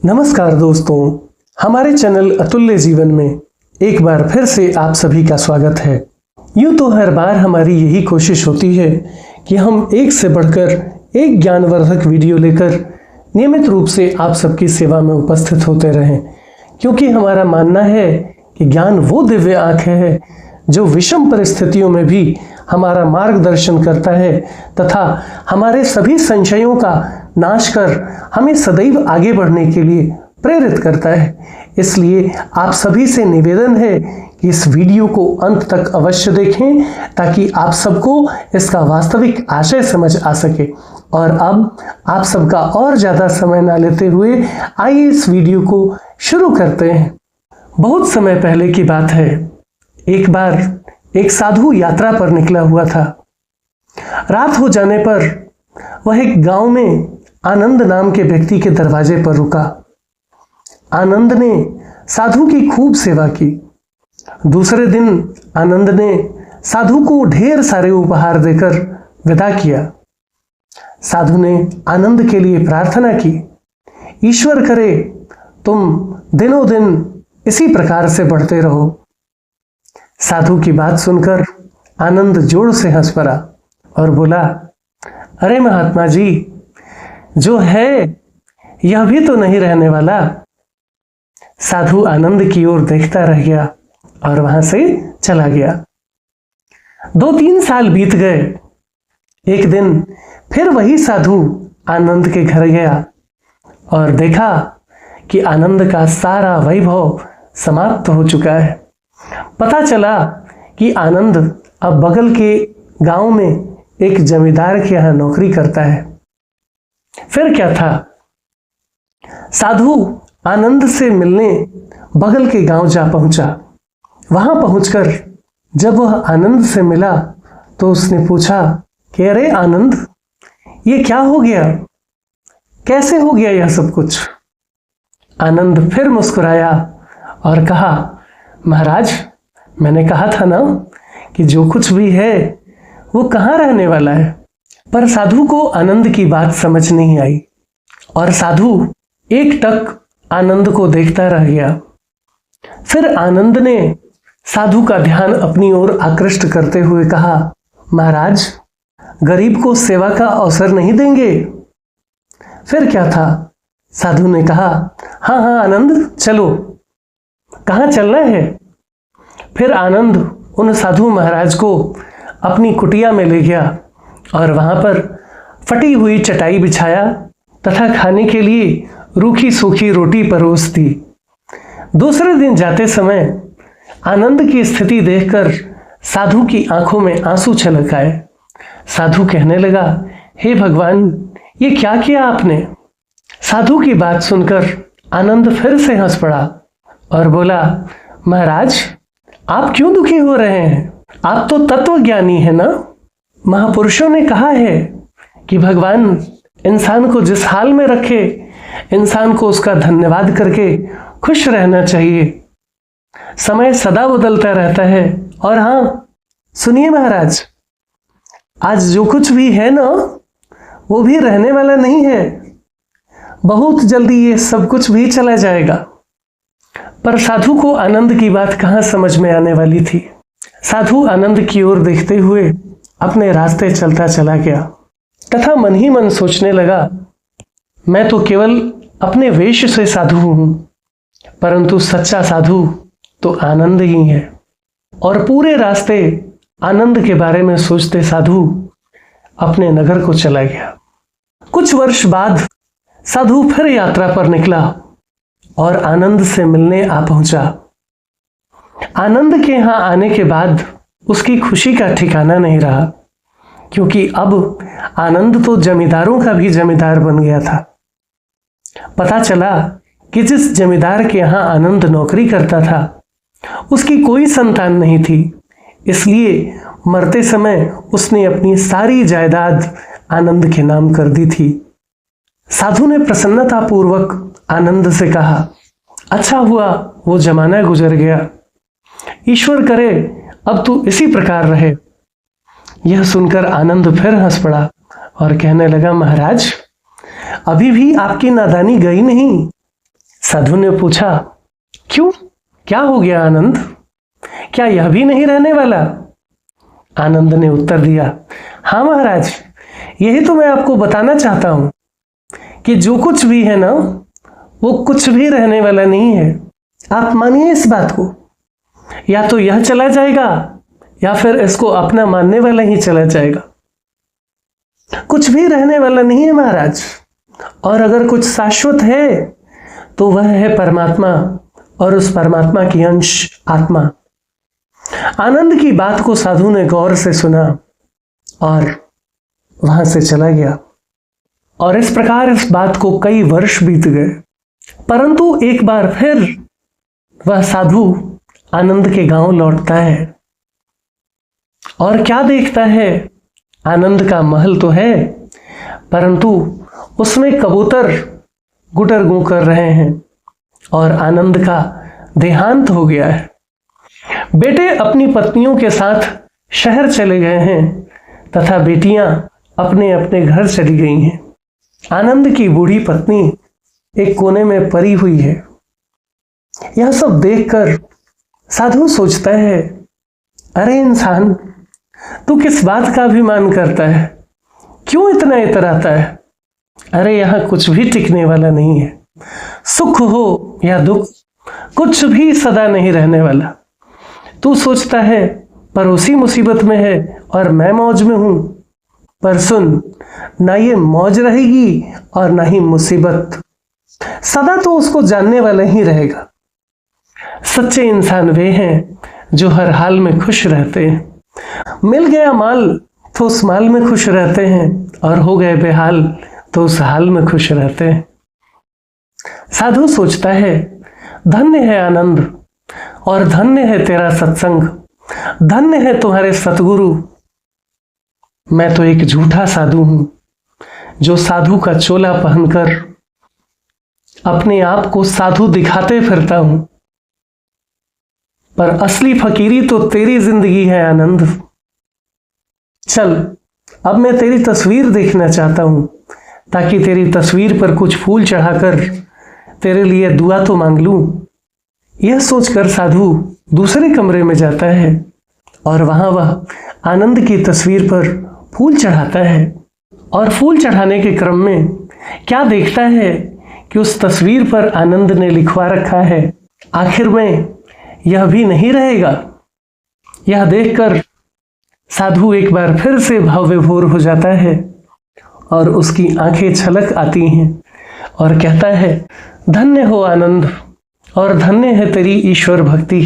नमस्कार दोस्तों, हमारे चैनल अतुल्य जीवन में एक बार फिर से आप सभी का स्वागत है। यूँ तो हर बार हमारी यही कोशिश होती है कि हम एक से बढ़कर एक ज्ञानवर्धक वीडियो लेकर नियमित रूप से आप सबकी सेवा में उपस्थित होते रहें, क्योंकि हमारा मानना है कि ज्ञान वो दिव्य आँख है जो विषम परिस्थितियों में भी हमारा मार्गदर्शन करता है तथा हमारे सभी संशयों का नाश कर हमें सदैव आगे बढ़ने के लिए प्रेरित करता है। इसलिए आप सभी से निवेदन है कि इस वीडियो को अंत तक अवश्य देखें ताकि आप सबको इसका वास्तविक आशय समझ आ सके। और अब आप सबका और ज़्यादा समय ना लेते हुए आइए इस वीडियो को शुरू करते हैं। बहुत समय पहले की बात है। एक बार एक साधु यात्रा पर निकला हुआ था। रात हो जाने पर वह एक गांव में आनंद नाम के व्यक्ति के दरवाजे पर रुका। आनंद ने साधु की खूब सेवा की। दूसरे दिन आनंद ने साधु को ढेर सारे उपहार देकर विदा किया। साधु ने आनंद के लिए प्रार्थना की, ईश्वर करे तुम दिनों दिन इसी प्रकार से बढ़ते रहो। साधु की बात सुनकर आनंद जोर से हंस पड़ा और बोला, अरे महात्मा जी, जो है यह भी तो नहीं रहने वाला। साधु आनंद की ओर देखता रह गया और वहां से चला गया। 2-3 साल बीत गए। एक दिन फिर वही साधु आनंद के घर गया और देखा कि आनंद का सारा वैभव समाप्त हो चुका है। पता चला कि आनंद अब बगल के गांव में एक जमींदार के यहाँ नौकरी करता है। फिर क्या था, साधु आनंद से मिलने बगल के गांव जा पहुंचा। वहां पहुंचकर जब वह आनंद से मिला तो उसने पूछा कि अरे आनंद, ये क्या हो गया, कैसे हो गया यह सब कुछ। आनंद फिर मुस्कुराया और कहा, महाराज, मैंने कहा था ना कि जो कुछ भी है वो कहाँ रहने वाला है। पर साधु को आनंद की बात समझ नहीं आई और साधु एकटक आनंद को देखता रह गया। फिर आनंद ने साधु का ध्यान अपनी ओर आकृष्ट करते हुए कहा, महाराज, गरीब को सेवा का अवसर नहीं देंगे। फिर क्या था, साधु ने कहा, हाँ हाँ आनंद, चलो, कहाँ चलना है। फिर आनंद उन साधु महाराज को अपनी कुटिया में ले गया और वहां पर फटी हुई चटाई बिछाया तथा खाने के लिए रूखी सूखी रोटी परोस दी। दूसरे दिन जाते समय आनंद की स्थिति देखकर साधु की आंखों में आंसू छलक आए। साधु कहने लगा, हे भगवान, ये क्या किया आपने। साधु की बात सुनकर आनंद फिर से हंस पड़ा और बोला, महाराज, आप क्यों दुखी हो रहे हैं, आप तो तत्वज्ञानी है ना। महापुरुषों ने कहा है कि भगवान इंसान को जिस हाल में रखे, इंसान को उसका धन्यवाद करके खुश रहना चाहिए। समय सदा बदलता रहता है। और हाँ, सुनिए महाराज, आज जो कुछ भी है ना वो भी रहने वाला नहीं है। बहुत जल्दी ये सब कुछ भी चला जाएगा। पर साधु को आनंद की बात कहाँ समझ में आने वाली थी। साधु आनंद की ओर देखते हुए अपने रास्ते चलता चला गया तथा मन ही मन सोचने लगा, मैं तो केवल अपने वेश से साधु हूं, परंतु सच्चा साधु तो आनंद ही है। और पूरे रास्ते आनंद के बारे में सोचते साधु अपने नगर को चला गया। कुछ वर्ष बाद साधु फिर यात्रा पर निकला और आनंद से मिलने आ पहुंचा। आनंद के यहाँ आने के बाद उसकी खुशी का ठिकाना नहीं रहा, क्योंकि अब आनंद तो जमींदारों का भी जमींदार बन गया था। पता चला कि जिस जमींदार के यहाँ आनंद नौकरी करता था उसकी कोई संतान नहीं थी। इसलिए मरते समय उसने अपनी सारी जायदाद आनंद के नाम कर दी थी। साधु ने प्रसन्नता पूर्वक आनंद से कहा, अच्छा हुआ वो जमाना गुजर गया, ईश्वर करे अब तू इसी प्रकार रहे। यह सुनकर आनंद फिर हंस पड़ा और कहने लगा, महाराज, अभी भी आपकी नादानी गई नहीं। साधु ने पूछा, क्यों, क्या हो गया आनंद, क्या यह भी नहीं रहने वाला? आनंद ने उत्तर दिया, हाँ महाराज, यही तो मैं आपको बताना चाहता हूं कि जो कुछ भी है ना, वो कुछ भी रहने वाला नहीं है। आप मानिए इस बात को, या तो यह चला जाएगा या फिर इसको अपना मानने वाला ही चला जाएगा। कुछ भी रहने वाला नहीं है महाराज। और अगर कुछ शाश्वत है तो वह है परमात्मा, और उस परमात्मा की अंश आत्मा। आनंद की बात को साधु ने गौर से सुना और वहां से चला गया। और इस प्रकार इस बात को कई वर्ष बीत गए, परंतु एक बार फिर वह साधु आनंद के गांव लौटता है और क्या देखता है, आनंद का महल तो है, परंतु उसमें कबूतर गुटर गूं कर रहे हैं और आनंद का देहांत हो गया है। बेटे अपनी पत्नियों के साथ शहर चले गए हैं तथा बेटियां अपने अपने घर चली गई हैं। आनंद की बूढ़ी पत्नी एक कोने में पड़ी हुई है। यह सब देखकर साधु सोचता है, अरे इंसान, तू किस बात का अभिमान करता है, क्यों इतना इतराता है? अरे यहां कुछ भी टिकने वाला नहीं है। सुख हो या दुख, कुछ भी सदा नहीं रहने वाला। तू सोचता है पड़ोसी मुसीबत में है और मैं मौज में हूं, पर सुन, ना ये मौज रहेगी और ना ही मुसीबत। सदा तो उसको जानने वाला ही रहेगा। सच्चे इंसान वे हैं जो हर हाल में खुश रहते हैं। मिल गया माल तो उस माल में खुश रहते हैं, और हो गए बेहाल तो उस हाल में खुश रहते हैं। साधु सोचता है, धन्य है आनंद, और धन्य है तेरा सत्संग, धन्य है तुम्हारे सतगुरु। मैं तो एक झूठा साधु हूं, जो साधु का चोला पहनकर अपने आप को साधु दिखाते फिरता हूं, पर असली फकीरी तो तेरी जिंदगी है आनंद। चल, अब मैं तेरी तस्वीर देखना चाहता हूं, ताकि तेरी तस्वीर पर कुछ फूल चढ़ाकर तेरे लिए दुआ तो मांग लूं। यह सोचकर साधु दूसरे कमरे में जाता है और वहां वह आनंद की तस्वीर पर फूल चढ़ाता है। और फूल चढ़ाने के क्रम में क्या देखता है कि उस तस्वीर पर आनंद ने लिखवा रखा है, आखिर में यह भी नहीं रहेगा। यह देखकर साधु एक बार फिर से भाव विभोर हो जाता है और उसकी आंखें छलक आती हैं और कहता है, धन्य हो आनंद, और धन्य है तेरी ईश्वर भक्ति।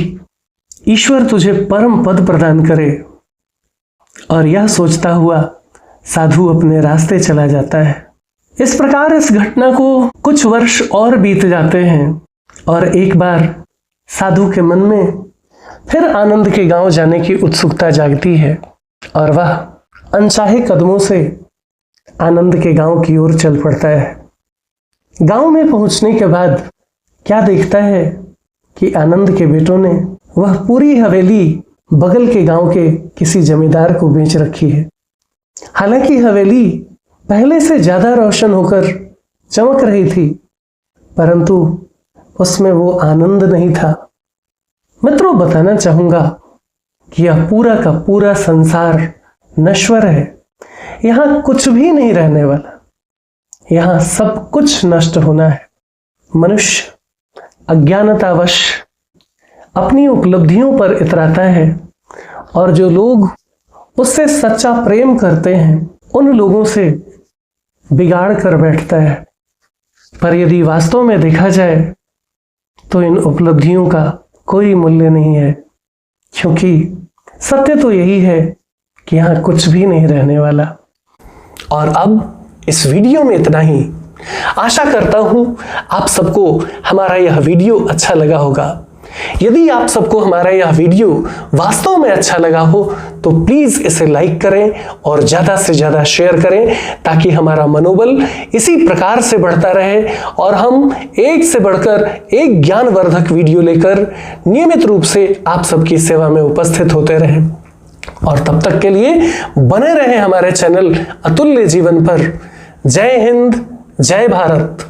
ईश्वर तुझे परम पद प्रदान करे। और यह सोचता हुआ साधु अपने रास्ते चला जाता है। इस प्रकार इस घटना को कुछ वर्ष और बीत जाते हैं और एक बार साधु के मन में फिर आनंद के गांव जाने की उत्सुकता जागती है और वह अनचाहे कदमों से आनंद के गांव की ओर चल पड़ता है। गांव में पहुंचने के बाद क्या देखता है कि आनंद के बेटों ने वह पूरी हवेली बगल के गांव के किसी जमींदार को बेच रखी है। हालांकि हवेली पहले से ज्यादा रोशन होकर चमक रही थी, परंतु उसमें वो आनंद नहीं था। मित्रों, बताना चाहूंगा कि यह पूरा का पूरा संसार नश्वर है। यहां कुछ भी नहीं रहने वाला, यहां सब कुछ नष्ट होना है। मनुष्य अज्ञानतावश अपनी उपलब्धियों पर इतराता है और जो लोग उससे सच्चा प्रेम करते हैं उन लोगों से बिगाड़ कर बैठता है। पर यदि वास्तव में देखा जाए तो इन उपलब्धियों का कोई मूल्य नहीं है, क्योंकि सत्य तो यही है कि यहाँ कुछ भी नहीं रहने वाला। और अब इस वीडियो में इतना ही। आशा करता हूं आप सबको हमारा यह वीडियो अच्छा लगा होगा। यदि आप सबको हमारा यह वीडियो वास्तव में अच्छा लगा हो तो प्लीज इसे लाइक करें और ज्यादा से ज्यादा शेयर करें, ताकि हमारा मनोबल इसी प्रकार से बढ़ता रहे और हम एक से बढ़कर एक ज्ञानवर्धक वीडियो लेकर नियमित रूप से आप सबकी सेवा में उपस्थित होते रहें। और तब तक के लिए बने रहें हमारे चैनल अतुल्य जीवन पर। जय हिंद, जय भारत।